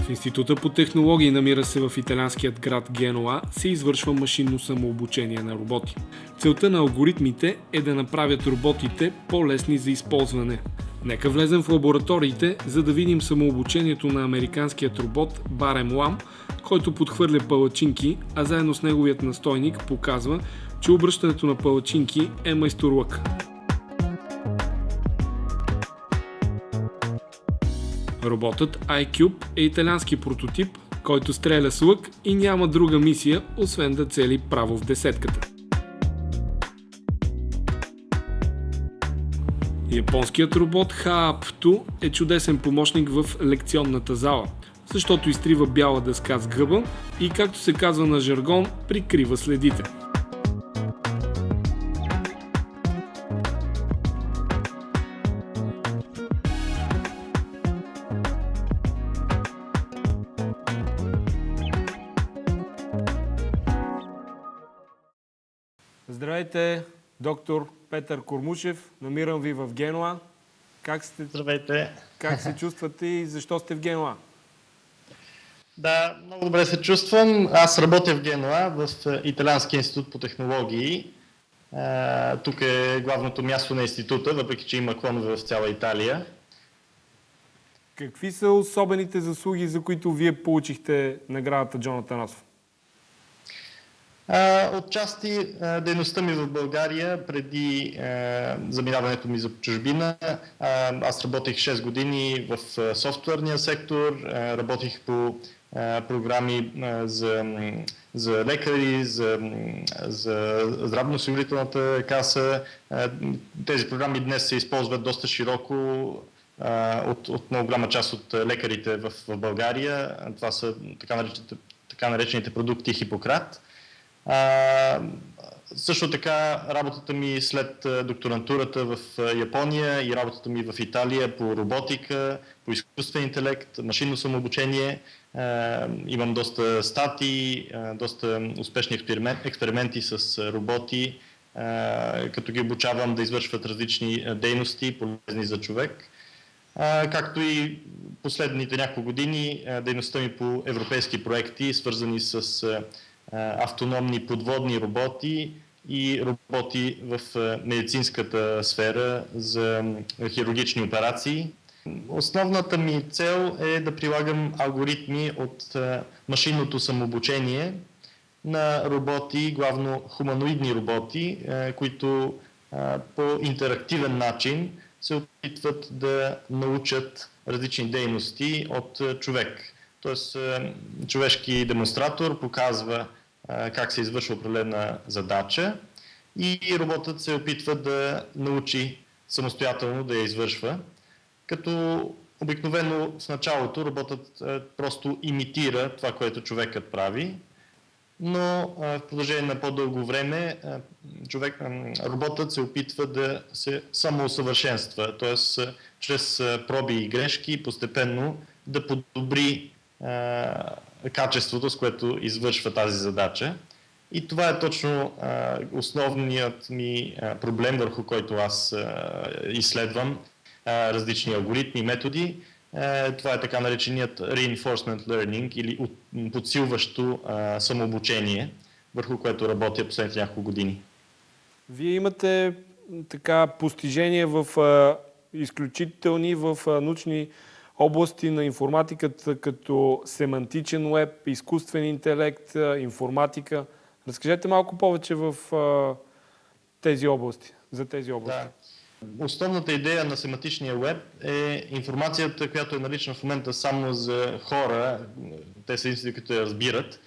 В Института по технологии, намира се в италианският град Генуа, се извършва машинно самообучение на роботи. Целта на алгоритмите е да направят роботите по-лесни за използване. Нека влезем в лабораториите, за да видим самообучението на американският робот Барем Лам, който подхвърля палачинки, а заедно с неговият настойник показва, че обръщането на палачинки е майсторлък. Роботът iCube е италиански прототип, който стреля с лък и няма друга мисия, освен да цели право в десетката. Японският робот Haaptu е чудесен помощник в лекционната зала, защото изтрива бяла дъска с гъба и, както се казва на жаргон, прикрива следите. Здравейте, доктор Петър Кормушев. Намирам ви в Генуа. Здравейте. Как се чувствате и защо сте в Генуа? Да, много добре се чувствам. Аз работя в Генуа, в Италианския институт по технологии. Тук е главното място на института, въпреки че има клонове в цяла Италия. Какви са особените заслуги, за които вие получихте наградата Джон Атанасов? Отчасти дейността ми в България преди заминаването ми за чужбина. Аз работих 6 години в софтуерния сектор, работих по програми за лекари, за здравноосигурителната каса. Тези програми днес се използват доста широко от много голяма част от лекарите в България. Това са така наречените продукти Хипократ. Също така работата ми след докторантурата в Япония и работата ми в Италия по роботика, по изкуствен интелект, машинно самообучение. Имам доста статии, доста успешни експерименти с роботи, като ги обучавам да извършват различни дейности, полезни за човек. Както и последните няколко години дейността ми по европейски проекти, свързани с автономни подводни роботи и роботи в медицинската сфера за хирургични операции. Основната ми цел е да прилагам алгоритми от машинното самообучение на роботи, главно хуманоидни роботи, които по интерактивен начин се опитват да научат различни дейности от човек. Тоест, човешки демонстратор показва как се извършва определена задача и роботът се опитва да научи самостоятелно да я извършва, като обикновено в началото роботът просто имитира това, което човекът прави, но в продължение на по-дълго време роботът се опитва да се самоусъвършенства, т.е. чрез проби и грешки постепенно да подобри качеството, с което извършва тази задача. И това е точно основният ми проблем, върху който аз изследвам различни алгоритми и методи. Това е така нареченият reinforcement learning или подсилващо самообучение, върху което работя последните няколко години. Вие имате така постижения в изключителни в научни области на информатиката, като семантичен уеб, изкуствен интелект, информатика. Разкажете малко повече в тези области, за тези области. Да. Основната идея на семантичния уеб е информацията, която е налична в момента само за хора, те са институции, които я разбират,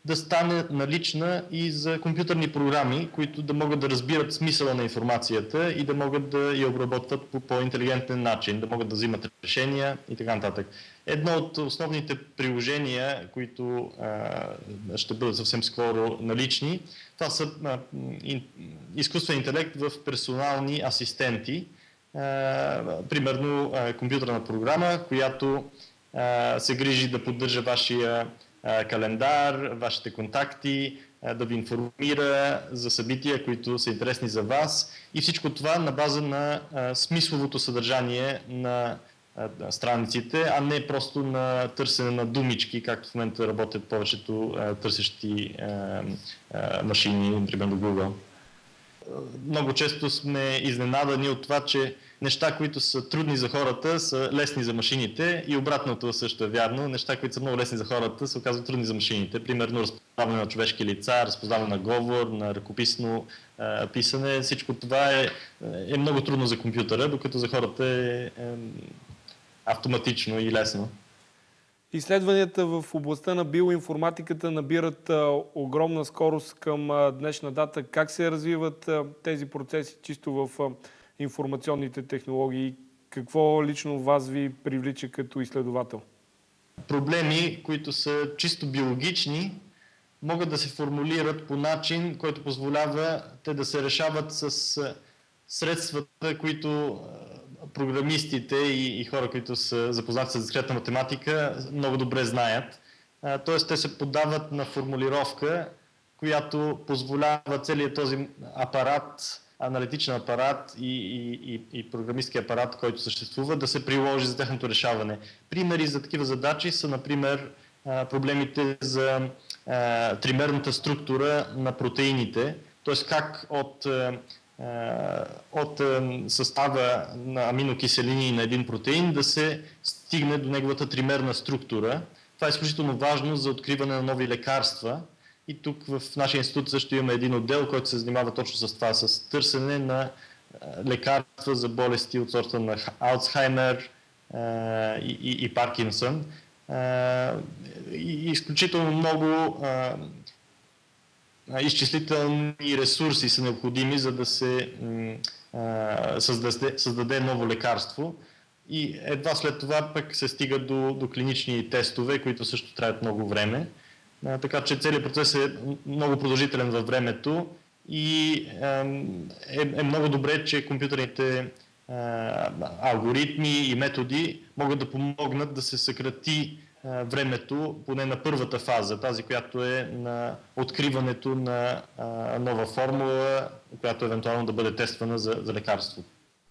да стане налична и за компютърни програми, които да могат да разбират смисъла на информацията и да могат да я обработват по по-интелигентен начин, да могат да взимат решения и така нататък. Едно от основните приложения, които ще бъдат съвсем скоро налични, това са изкуствен интелект в персонални асистенти. Примерно компютърна програма, която се грижи да поддържа вашия календар, вашите контакти, да ви информира за събития, които са интересни за вас и всичко това на база на смисловото съдържание на страниците, а не просто на търсене на думички, както в момента работят повечето търсещи машини, например до Google. Много често сме изненадани от това, че неща, които са трудни за хората, са лесни за машините и обратното също е вярно. Неща, които са много лесни за хората, се оказват трудни за машините. Примерно разпознаване на човешки лица, разпознаване на говор, на ръкописно писане. Всичко това е много трудно за компютъра, докато за хората е автоматично и лесно. Изследванията в областта на биоинформатиката набират огромна скорост към днешна дата. Как се развиват тези процеси чисто в информационните технологии? Какво лично вас ви привлича като изследовател? Проблеми, които са чисто биологични, могат да се формулират по начин, който позволява те да се решават с средствата, които програмистите и хора, които са запознати с дискретна математика, много добре знаят. Тоест, те се подават на формулировка, която позволява целият този апарат, аналитичен апарат и програмистски апарат, който съществува, да се приложи за тяхното решаване. Примери за такива задачи са, например, проблемите за тримерната структура на протеините, т.е. как от състава на аминокиселини на един протеин да се стигне до неговата тримерна структура. Това е изключително важно за откриване на нови лекарства. И тук в нашия институт също имаме един отдел, който се занимава точно с това, с търсене на лекарства за болести от сорта на Алцхаймер и Паркинсън. И изключително много изчислителни ресурси са необходими, за да се създаде ново лекарство. И едва след това пък се стига до клинични тестове, които също траят много време. Така че целият процес е много продължителен във времето и е много добре, че компютърните алгоритми и методи могат да помогнат да се съкрати времето, поне на първата фаза, тази, която е на откриването на нова формула, която евентуално да бъде тествана за лекарство.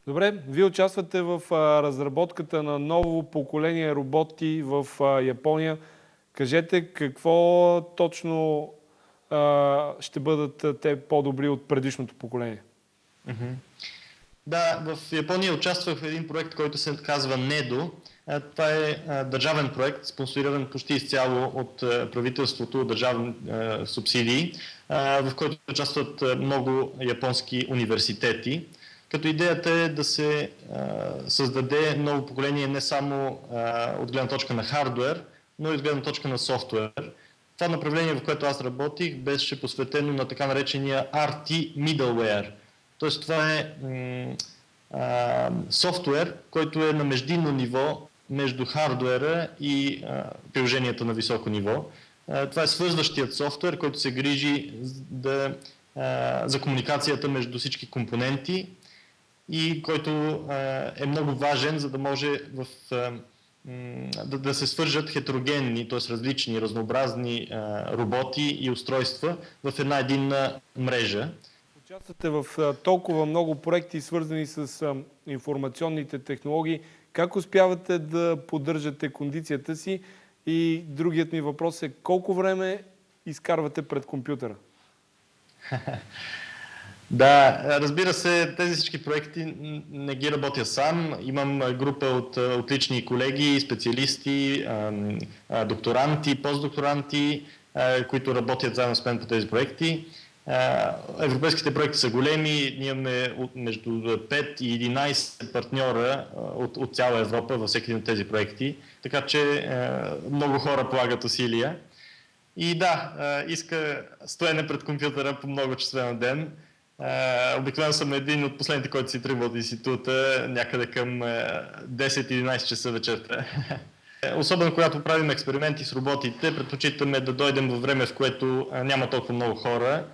Добре, вие участвате в разработката на ново поколение роботи в Япония. Кажете какво точно ще бъдат те по-добри от предишното поколение? Да, в Япония участвах в един проект, който се казва NEDO. Това е държавен проект, спонсориран почти изцяло от правителството, държавни субсидии, в който участват много японски университети. Като идеята е да се създаде ново поколение не само от гледна точка на хардуер, но и от гледна точка на софтуер. Това направление, в което аз работих, беше посветено на така наречения RT Middleware. Тоест това е софтуер, който е на междинно ниво между хардуера и приложенията на високо ниво. Това е свързващият софтуер, който се грижи за комуникацията между всички компоненти и който е много важен, за да може да се свържат хетерогенни, т.е. различни, разнообразни роботи и устройства в една единна мрежа. Участвате в толкова много проекти, свързани с информационните технологии. Как успявате да поддържате кондицията си? И другият ми въпрос е колко време изкарвате пред компютъра? Да, разбира се, тези всички проекти не ги работя сам. Имам група от отлични колеги, специалисти, докторанти, постдокторанти, които работят заедно с мен по тези проекти. Европейските проекти са големи, ние имаме между 5 и 11 партньора от цяла Европа във всеки един от тези проекти, така че много хора полагат усилия. И да, иска стоене пред компютъра по много часове на ден. Обикновено съм един от последните, който си тръгва от института, някъде към 10-11 часа вечерта. Особено когато правим експерименти с роботите, предпочитаме да дойдем във време, в което няма толкова много хора.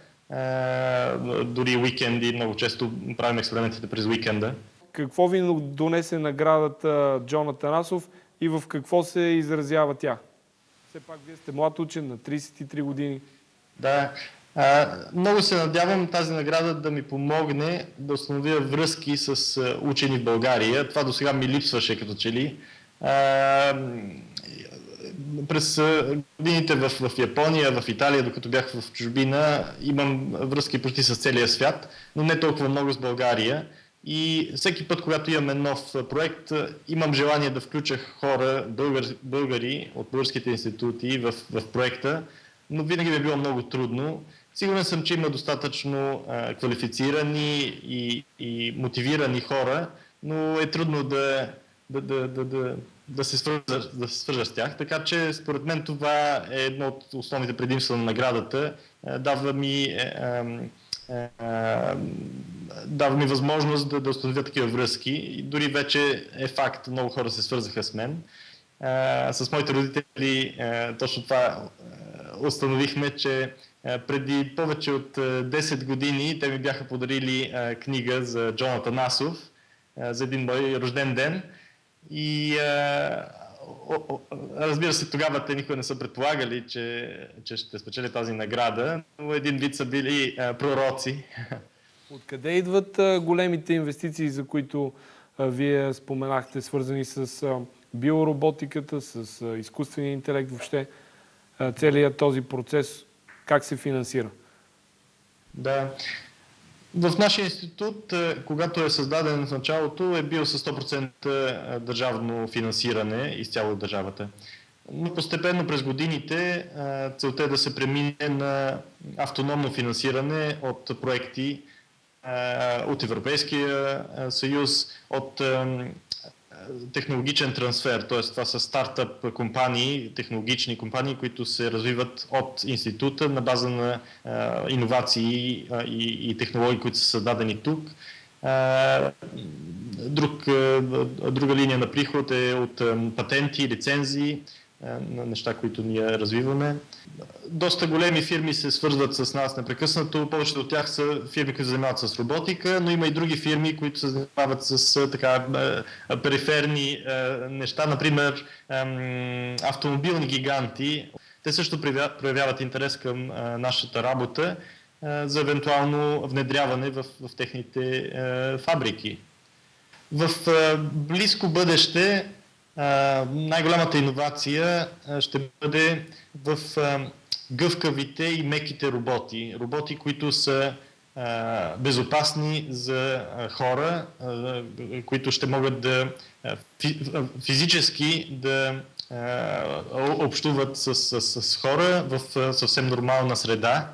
Дори уикенди, много често правим експериментите през уикенда. Какво ви донесе наградата Джон Атанасов и в какво се изразява тя? Все пак вие сте млад учен на 33 години. Да, Много се надявам тази награда да ми помогне да установя връзки с учени в България. Това до сега ми липсваше като че ли. През годините в Япония, в Италия, докато бях в чужбина, имам връзки почти с целия свят, но не толкова много с България. И всеки път, когато имаме нов проект, имам желание да включа хора, българи от българските институти в проекта, но винаги ми е било много трудно. Сигурен съм, че има достатъчно квалифицирани и мотивирани хора, но е трудно да се свържа с тях. Така че според мен това е едно от основните предимства на наградата. Дава ми възможност да установя такива връзки. И дори вече е факт, много хора се свързаха с мен. С моите родители точно това установихме, че преди повече от 10 години те ми бяха подарили книга за Джонатан Асов за един мой рожден ден. И разбира се, тогава те никога не са предполагали, че ще спечеля тази награда, но един вид са били пророци. Откъде идват големите инвестиции, за които вие споменахте, свързани с биороботиката, с изкуствения интелект, въобще целият този процес, как се финансира? Да. В нашия институт, когато е създаден в началото, е бил с 100% държавно финансиране изцяло от държавата. Но постепенно през годините целта е да се премине на автономно финансиране от проекти от Европейския съюз, от технологичен трансфер, т.е. това са стартъп компании, технологични компании, които се развиват от института на база на иновации и технологии, които са създадени тук. Друга линия на приход е от патенти, лицензии, на неща, които ние развиваме. Доста големи фирми се свързват с нас непрекъснато. Повечето от тях са фирми, които се занимават с роботика, но има и други фирми, които се занимават с периферни неща, например автомобилни гиганти. Те също проявяват интерес към нашата работа за евентуално внедряване в техните фабрики. В близко бъдеще най-голямата иновация ще бъде в гъвкавите и меките роботи. Роботи, които са безопасни за хора, които ще могат да физически да общуват с хора в съвсем нормална среда.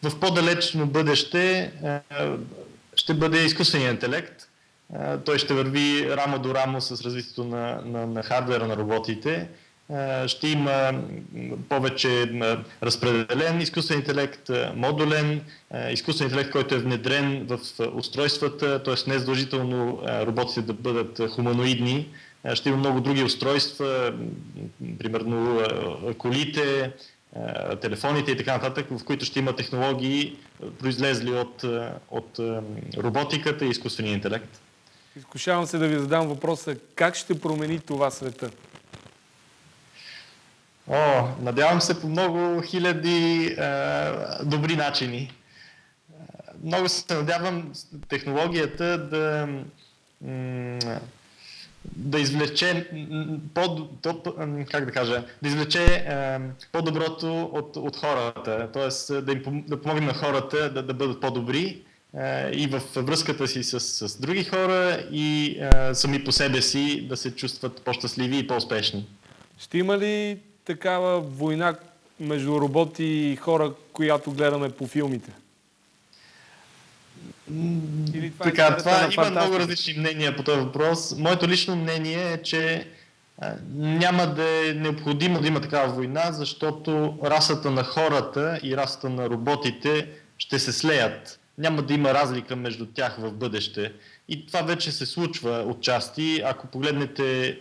В по-далечно бъдеще ще бъде изкуственият интелект. Той ще върви рамо до рамо с развитието на хардвера на роботите. Ще има повече разпределен изкуствен интелект, модулен, изкуствен интелект, който е внедрен в устройствата, т.е. не е задължително роботите да бъдат хуманоидни. Ще има много други устройства, примерно колите, телефоните и така нататък, в които ще има технологии, произлезли от роботиката и изкуствения интелект. Изкушавам се да ви задам въпроса, как ще промени това света? Надявам се по много хиляди добри начини. Много се надявам технологията да извлече по-доброто от хората, т.е. да помогне на хората да бъдат по-добри и във връзката си с други хора и сами по себе си да се чувстват по-щастливи и по-успешни. Ще има ли такава война между роботи и хора, която гледаме по филмите? Това има много различни мнения по този въпрос. Моето лично мнение е, че няма да е необходимо да има такава война, защото расата на хората и расата на роботите ще се слеят. Няма да има разлика между тях в бъдеще. И това вече се случва отчасти. Ако погледнете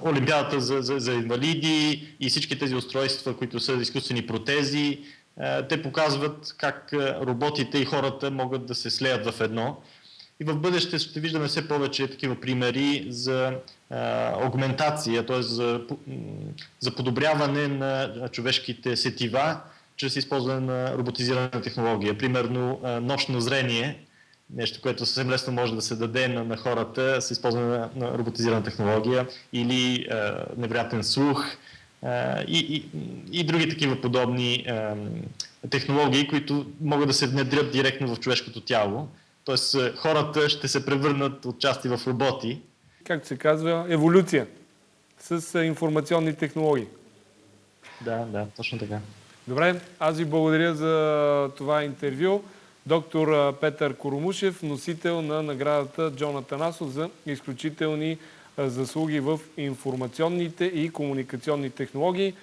Олимпиадата за инвалиди и всички тези устройства, които са изкуствени протези, те показват как роботите и хората могат да се слеят в едно. и в бъдеще ще виждаме все повече такива примери за аугментация, т.е. за подобряване на човешките сетива чрез използване на роботизирана технология. Примерно нощно зрение, нещо, което съвсем лесно може да се даде на хората с използване на роботизирана технология, или невероятен слух и други такива подобни технологии, които могат да се внедрят директно в човешкото тяло. Тоест хората ще се превърнат отчасти в роботи. Както се казва, еволюция с информационни технологии. Да, точно така. Добре, аз ви благодаря за това интервю. Доктор Петър Коромушев, носител на наградата Джон Атанасов за изключителни заслуги в информационните и комуникационни технологии.